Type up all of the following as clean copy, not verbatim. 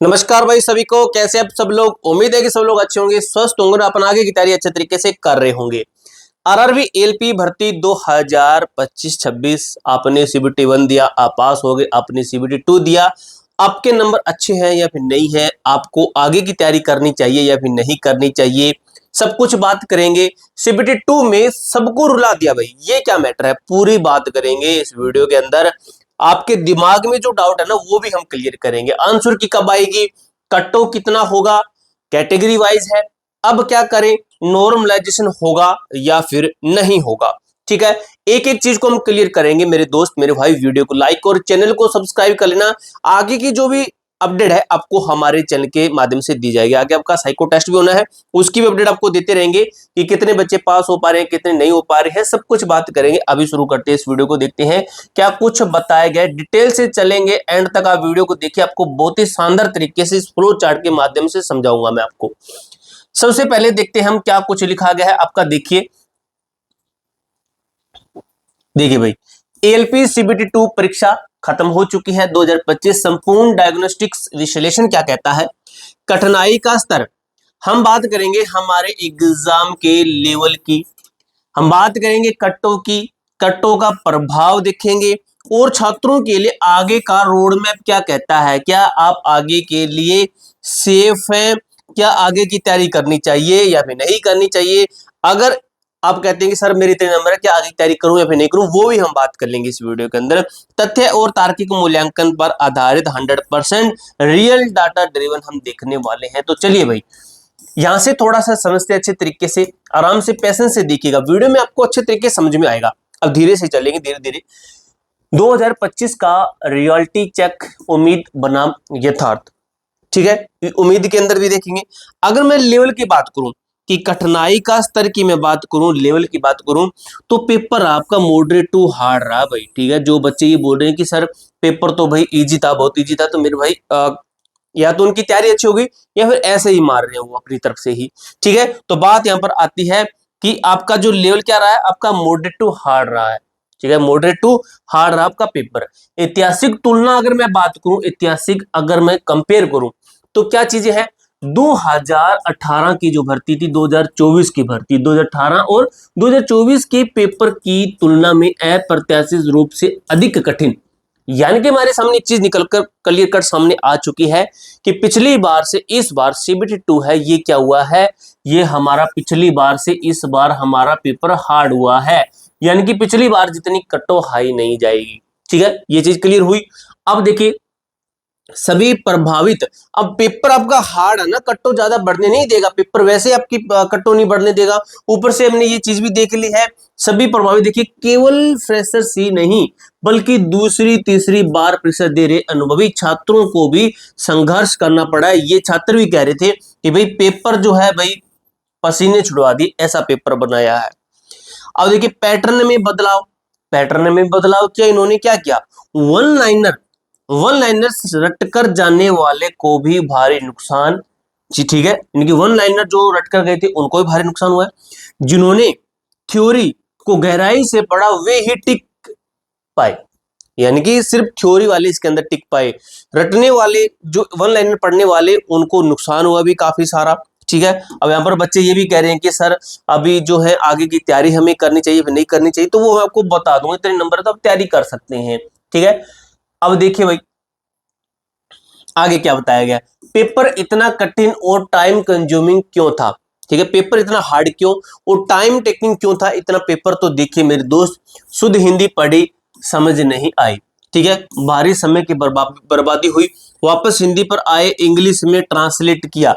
नमस्कार भाई सभी को, कैसे आप सब लोग। उम्मीद है कि सब लोग अच्छे होंगे, स्वस्थ होंगे और अपन आगे की तैयारी अच्छे तरीके से कर रहे होंगे। आरआरबी एलपी भर्ती 2025-26 आपने सीबीटी 1 दिया, आप पास हो गए। आपने सीबीटी 2 दिया, आपके नंबर अच्छे हैं या फिर नहीं है, आपको आगे की तैयारी करनी चाहिए या फिर नहीं करनी चाहिए, सब कुछ बात करेंगे। सीबीटी 2 में सबको रुला दिया भाई, ये क्या मैटर है, पूरी बात करेंगे इस वीडियो के अंदर। आपके दिमाग में जो डाउट है ना वो भी हम क्लियर करेंगे। आंसर की कब आएगी, कट ऑफ कितना होगा, कैटेगरी वाइज है, अब क्या करें, नॉर्मलाइजेशन होगा या फिर नहीं होगा। ठीक है, एक एक चीज को हम क्लियर करेंगे मेरे दोस्त मेरे भाई। वीडियो को लाइक और चैनल को सब्सक्राइब कर लेना। आगे की जो भी अपडेट है आपको हमारे चैनल के माध्यम से दी जाएगी। आगे आपका साइको टेस्ट भी होना है, उसकी भी अपडेट आपको देते रहेंगे कि कितने बच्चे पास हो पा रहे हैं, कितने नहीं हो पा रहे हैं, सब कुछ बात करेंगे। अभी शुरू करते हैं इस वीडियो को, देखते हैं क्या कुछ बताया गया। डिटेल से चलेंगे, एंड तक आप वीडियो को देखिए, आपको बहुत ही शानदार तरीके से इस फ्लो चार्ट के माध्यम से समझाऊंगा मैं आपको। सबसे पहले देखते हैं हम क्या कुछ लिखा गया है आपका। देखिए देखिए भाई, एएलपी सीबीटी 2 परीक्षा खत्म हो चुकी है 2025। संपूर्ण डायग्नोस्टिक्स विश्लेषण क्या कहता है, कठिनाई का स्तर। हम बात करेंगे हमारे एग्जाम के लेवल की, हम बात करेंगे कट्टो की, कट्टो का प्रभाव देखेंगे, और छात्रों के लिए आगे का रोड मैप क्या कहता है। क्या आप आगे के लिए सेफ हैं, क्या आगे की तैयारी करनी चाहिए या फिर नहीं करनी चाहिए। अगर आप कहते हैं कि सर मेरे इतने नंबर है, क्या आगे की तैयारी करूं या फिर नहीं करूं, वो भी हम बात कर लेंगे इस वीडियो के अंदर। तथ्य और तार्किक मूल्यांकन पर आधारित 100% रियल डाटा ड्रिवन हम देखने वाले हैं। तो चलिए भाई, यहां से थोड़ा सा समझते अच्छे तरीके से, आराम से पेशेंस से देखिएगा, वीडियो में आपको अच्छे तरीके से समझ में आएगा। अब धीरे से चलेंगे, धीरे धीरे। 2025 का रियलिटी चेक, उम्मीद बनाम यथार्थ। ठीक है, उम्मीद के अंदर भी देखेंगे। अगर मैं लेवल की बात करूं कि कठिनाई का स्तर की मैं बात करूं, लेवल की बात करूं, तो पेपर आपका मॉडरेट टू हार्ड रहा भाई। ठीक है, जो बच्चे ये बोल रहे हैं कि सर पेपर तो भाई इजी था, बहुत इजी था, तो मेरे भाई या तो उनकी तैयारी अच्छी होगी या फिर ऐसे ही मार रहे हैं वो अपनी तरफ से ही। ठीक है, तो बात यहां पर आती है कि आपका जो लेवल क्या रहा है, आपका मॉडरेट टू हार्ड रहा है। ठीक है, मॉडरेट टू हार्ड रहा आपका पेपर। ऐतिहासिक तुलना अगर मैं बात करूं, ऐतिहासिक अगर मैं कंपेयर करूं, तो क्या चीजें हैं। 2018 की जो भर्ती थी, 2024 की भर्ती, 2018 और 2024 के पेपर की तुलना में अप्रत्याशित रूप से अधिक कठिन। यानी कि हमारे सामने एक चीज निकलकर क्लियर कट सामने आ चुकी है कि पिछली बार से इस बार सीबीटी 2 है, ये क्या हुआ है, ये हमारा पिछली बार से इस बार हमारा पेपर हार्ड हुआ है। यानी कि पिछली बार जितनी कटो हाई नहीं जाएगी। ठीक है, ये चीज क्लियर हुई। अब देखिए सभी प्रभावित, अब पेपर आपका हार्ड है ना, कट्टो ज्यादा बढ़ने नहीं देगा, पेपर वैसे आपकी कट्टो नहीं बढ़ने देगा। ऊपर से हमने ये चीज भी देख ली है, सभी प्रभावित। देखिए केवल फ्रेशर्स ही नहीं बल्कि दूसरी तीसरी बार परीक्षा दे रहे अनुभवी छात्रों को भी संघर्ष करना पड़ा है। ये छात्र भी कह रहे थे कि भाई पेपर जो है भाई पसीने छुड़वा दिए, ऐसा पेपर बनाया है। अब देखिए पैटर्न में बदलाव, पैटर्न में बदलाव किया इन्होंने, क्या किया, वन लाइनर, वन लाइनर रटकर जाने वाले को भी भारी नुकसान। जी ठीक है, इनकी वन लाइनर जो रटकर गए थे उनको भी भारी नुकसान हुआ है। जिन्होंने थ्योरी को गहराई से पढ़ा वे ही टिक पाए, यानी कि सिर्फ थ्योरी वाले इसके अंदर टिक पाए, रटने वाले जो वन लाइनर पढ़ने वाले उनको नुकसान हुआ भी काफी सारा। ठीक है, अब यहाँ पर बच्चे ये भी कह रहे हैं कि सर अभी जो है आगे की तैयारी हमें करनी चाहिए नहीं करनी चाहिए, तो वो मैं आपको बता दूंगा, इतने नंबर तो आप तैयारी कर सकते हैं। ठीक है, अब देखिए भाई आगे क्या बताया गया, पेपर इतना कठिन और टाइम कंज्यूमिंग क्यों था। ठीक है, पेपर इतना हार्ड क्यों और टाइम टेकिंग क्यों था इतना पेपर। तो देखिए मेरे दोस्त, शुद्ध हिंदी पढ़ी समझ नहीं आई। ठीक है, भारी समय की बर्बादी हुई, वापस हिंदी पर आए, इंग्लिश में ट्रांसलेट किया,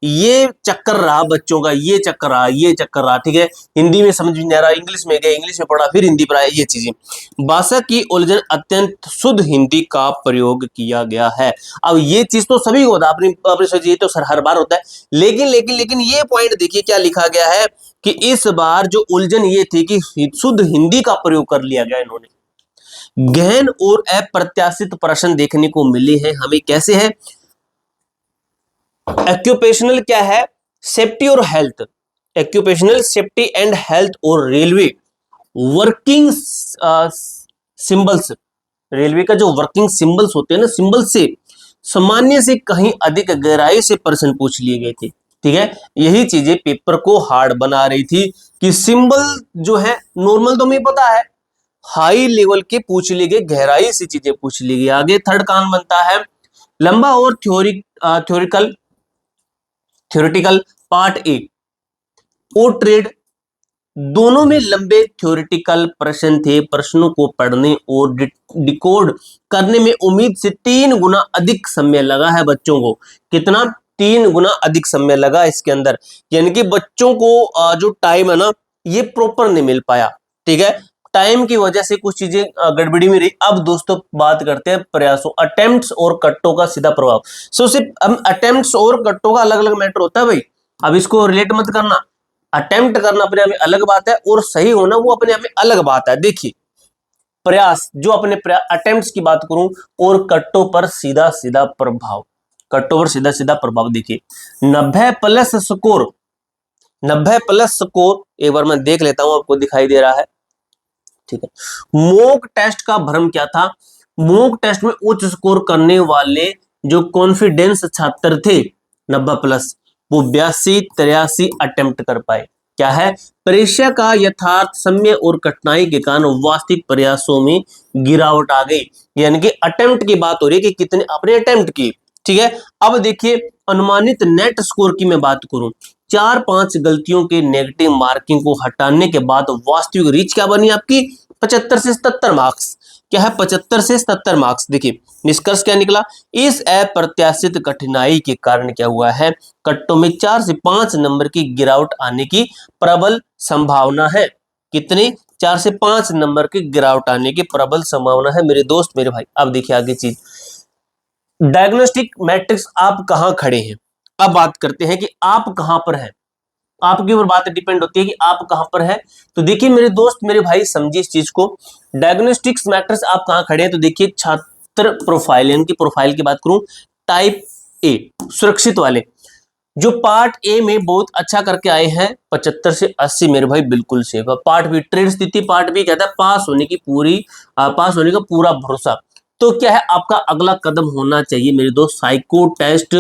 ये चक्कर रहा बच्चों का, ये चक्कर रहा, ये चक्कर रहा। ठीक है, हिंदी में समझ नहीं आ रहा, इंग्लिश में गया, इंग्लिश में पढ़ा, फिर हिंदी पर आया, ये चीजें। भाषा की उलझन, अत्यंत शुद्ध हिंदी का प्रयोग किया गया है। अब ये चीज तो सभी को होता है, अपनी सोचिए, तो सर हर बार होता है, लेकिन लेकिन लेकिन ये पॉइंट देखिए क्या लिखा गया है कि इस बार जो उलझन ये थी कि शुद्ध हिंदी का प्रयोग कर लिया गया इन्होंने। गहन और अप्रत्याशित प्रश्न देखने को मिले हैं हमें, कैसे है, एक्यूपेशनल क्या है, सेफ्टी और health, occupational safety and health और रेलवे वर्किंग सिंबल्स, रेलवे का जो वर्किंग सिंबल्स होते हैं ना, सिंबल से सामान्य से कहीं अधिक गहराई से प्रश्न पूछ लिए गए थे। ठीक है, यही चीजें पेपर को हार्ड बना रही थी कि सिंबल जो है नॉर्मल तो हमें पता है, हाई लेवल के पूछ लिए गए, गहराई से चीजें पूछ ली गई। आगे थर्ड कान बनता है लंबा और थ्योरेटिकल पार्ट ए और ट्रेड, दोनों में लंबे थ्योरेटिकल प्रश्न थे। प्रश्नों को पढ़ने और डिकोड करने में उम्मीद से 3 गुना अधिक समय लगा है बच्चों को। कितना? 3 गुना अधिक समय लगा इसके अंदर, यानी कि बच्चों को जो टाइम है ना, ये प्रॉपर नहीं मिल पाया। ठीक है, टाइम की वजह से कुछ चीजें गड़बड़ी में रही। अब दोस्तों बात करते हैं प्रयासों, अटेम्प्ट्स और कट्टों का सीधा प्रभाव। सिर्फ हम अटेम्प्ट्स और कट्टों का अलग अलग मैटर होता है भाई, अब इसको रिलेट मत करना। अटेम्प्ट करना अपने आप में अलग बात है और सही होना वो अपने आप में अलग बात है। देखिए प्रयास, जो अपने अटेम्प्ट्स की बात करूं, और कट्टों पर सीधा सीधा प्रभाव, कट्टों पर सीधा सीधा प्रभाव। देखिए 90 प्लस स्कोर, 90 प्लस स्कोर एक बार मैं देख लेता हूं, आपको दिखाई दे रहा है। ठीक है, मॉक टेस्ट का भ्रम क्या था? मॉक टेस्ट में उच्च स्कोर करने वाले जो कॉन्फिडेंस छात्र थे 90 प्लस, वो 82-83 अटेम्प्ट कर पाए। क्या है? परीक्षा का यथार्थ समय और कठिनाई के कारण वास्तविक प्रयासों में गिरावट आ गई। यानी कि अटेम्प्ट की बात हो रही है कि कितने आपने अटेम्प्ट किए। ठीक है, अब देखिए अनुमानित नेट स्कोर की मैं बात करूं, 4-5 गलतियों के नेगेटिव मार्किंग को हटाने के बाद वास्तविक रीच क्या बनी आपकी? 75 से 77 मार्क्स। क्या है? 75 से 77 मार्क्स। देखिए निष्कर्ष क्या निकला? इस अप्रत्याशित कठिनाई के कारण क्या हुआ है, कट्टों में 4 से 5 नंबर की गिरावट आने की प्रबल संभावना है। कितनी? 4 से 5 नंबर की गिरावट आने की प्रबल संभावना है मेरे दोस्त मेरे भाई। अब देखिए आगे चीज, डायग्नोस्टिक मैट्रिक्स आप कहां खड़े हैं। अब बात करते हैं कि आप कहां पर हैं, आपके ऊपर बात डिपेंड होती है कि आप कहां पर है। तो देखिए मेरे दोस्त मेरे भाई समझिए इस चीज को, डायग्नोस्टिक्स मैट्रिक्स आप कहां खड़े हैं। तो देखिए छात्र प्रोफाइल, इनकी प्रोफाइल की बात करूं, टाइप ए सुरक्षित वाले, जो पार्ट ए में बहुत अच्छा करके आए हैं 75 से 80 मेरे भाई बिल्कुल सेफ है। पार्ट बी ट्रेड स्थिति, पार्ट बी कहता है पास होने की पास होने का पूरा भरोसा। तो क्या है आपका अगला कदम होना चाहिए मेरे दोस्त, साइको टेस्ट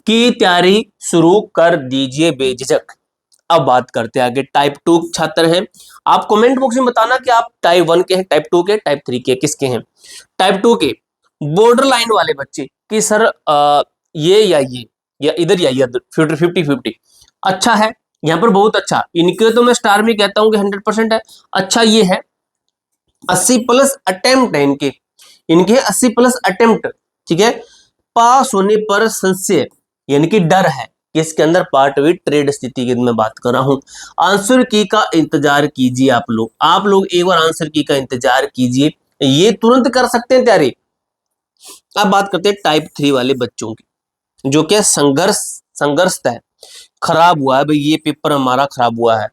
की तैयारी शुरू कर दीजिए बेझिझक। अब बात करते हैं आगे, टाइप 2 छात्र हैं। आप कमेंट बॉक्स में बताना कि आप टाइप 1 के हैं, टाइप 2 के, टाइप 3 के, किसके हैं। टाइप 2 के बॉर्डर लाइन वाले बच्चे कि सर ये या इधर या इधर 50-50 अच्छा है, यहाँ पर बहुत अच्छा। इनके तो मैं स्टार में कहता हूं कि 100% है। अच्छा ये है 80 प्लस अटेम्प्ट है इनके, 80 प्लस अटेम्प्ट। ठीक है, पास होने पर संशय यानी कि डर है इसके अंदर, पार्ट वी ट्रेड स्थिति की मैं बात कर रहा हूं। आंसर की का इंतजार कीजिए आप लोग एक बार आंसर की का इंतजार कीजिए, ये तुरंत कर सकते हैं तैयारी। अब बात करते हैं टाइप 3 वाले बच्चों की, जो कि संघर्ष है, खराब हुआ है भाई, ये पेपर हमारा खराब हुआ है।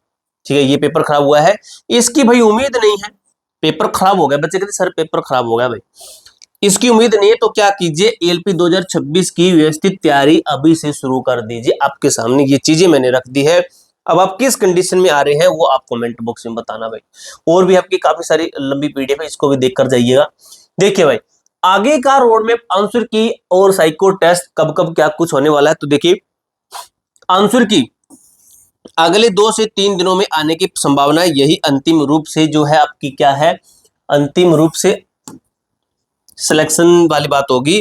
ठीक है, ये पेपर खराब हुआ है, इसकी भाई उम्मीद नहीं है, पेपर खराब हो गया। बच्चे कहते सर पेपर खराब हो गया भाई, इसकी उम्मीद नहीं है। तो क्या कीजिए, एलपी 2026 की व्यवस्थित तैयारी अभी से शुरू कर दीजिए। आपके सामने ये चीजें मैंने रख दी है, अब आप किस कंडीशन में आ रहे हैं वो आप कमेंट बॉक्स में बताना भाई। और भी आपकी काफी सारी लंबी पीडीएफ है, इसको भी देख कर जाइएगा। देखिए भाई आगे का रोड मैप, आंसर की और साइको टेस्ट कब कब क्या कुछ होने वाला है। तो देखिए आंसर की अगले 2 से 3 दिनों में आने की संभावना है। यही अंतिम रूप से जो है आपकी क्या है, अंतिम रूप से सिलेक्शन वाली बात होगी,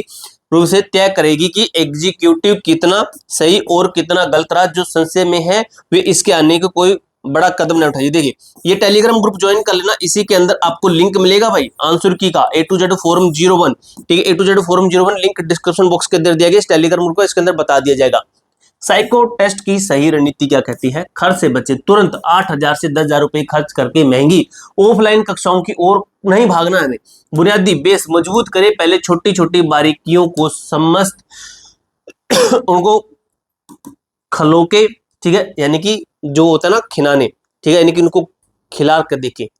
रूप से तय करेगी कि एग्जीक्यूटिव कितना सही और कितना गलत रहा। जो संशय में है वे इसके आने को कोई बड़ा कदम न उठाइए। देखिए ये टेलीग्राम ग्रुप ज्वाइन कर लेना, इसी के अंदर आपको लिंक मिलेगा भाई आंसर की का A to Z फोरम 01। ठीक है, A to Z forum 01 link description box के अंदर दिया गया, इस टेलीग्राम ग्रुप को इसके अंदर बता दिया जाएगा। साइको टेस्ट की सही रणनीति क्या कहती है, खर्च से बचे, तुरंत 8,000 से 10,000 रुपए खर्च करके महंगी ऑफलाइन कक्षाओं की ओर नहीं भागना है। बुनियादी बेस मजबूत करे, पहले छोटी छोटी बारीकियों को समस्त उनको खलो के, ठीक है, यानी कि जो होता है ना खिलाने, ठीक है, यानी कि उनको खिला कर देखे,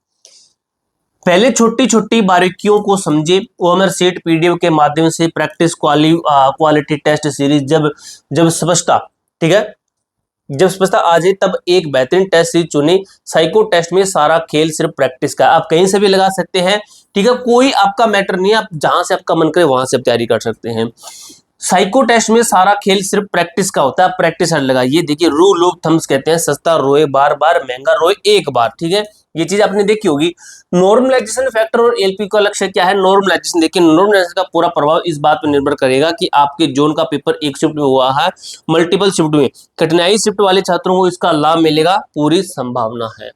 पहले छोटी छोटी बारीकियों को समझे। ओएमआर सीट पीडीएफ के माध्यम से प्रैक्टिस क्वालिटी टेस्ट सीरीज जब समझता, ठीक है, जब स्पष्टता आ जाए तब एक बेहतरीन टेस्ट सीरीज चुने। साइको टेस्ट में सारा खेल सिर्फ प्रैक्टिस का। आप कहीं से भी लगा सकते हैं, ठीक है, कोई आपका मैटर नहीं है, आप जहां से आपका मन करे वहां से आप तैयारी कर सकते हैं। साइको टेस्ट में सारा खेल सिर्फ प्रैक्टिस का होता है, प्रैक्टिस हर लगाइए। देखिए रूल ऑफ थम्स कहते हैं, सस्ता रोए बार बार, महंगा रोए एक बार, ठीक है, ये चीज आपने देखी होगी। नॉर्मलाइजेशन फैक्टर और एलपी का लक्ष्य क्या है? नॉर्मलाइजेशन। देखिए नॉर्मलाइजेशन का पूरा प्रभाव इस बात पर निर्भर करेगा कि आपके जोन का पेपर एक शिफ्ट में हुआ है, मल्टीपल शिफ्ट में, कठिनाई शिफ्ट वाले छात्रों को इसका लाभ मिलेगा, पूरी संभावना है।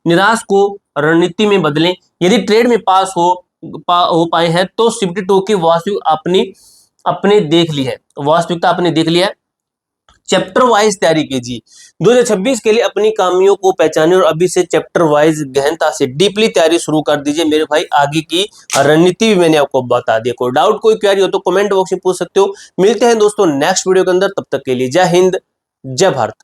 निराश को रणनीति में बदलें। यदि ट्रेड में पास हो पाए हैं तो शिफ्ट 2 की अपने देख ली है, वास्तविकता आपने देख लिया है। चैप्टर वाइज तैयारी कीजिए। 2026 के लिए अपनी कामियों को पहचाने और अभी से चैप्टर वाइज गहनता से डीपली तैयारी शुरू कर दीजिए मेरे भाई। आगे की रणनीति भी मैंने आपको बता दी। कोई डाउट कोई क्वेरी हो तो कमेंट बॉक्स में पूछ सकते हो। मिलते हैं दोस्तों नेक्स्ट वीडियो के अंदर, तब तक के लिए जय हिंद जय भारत।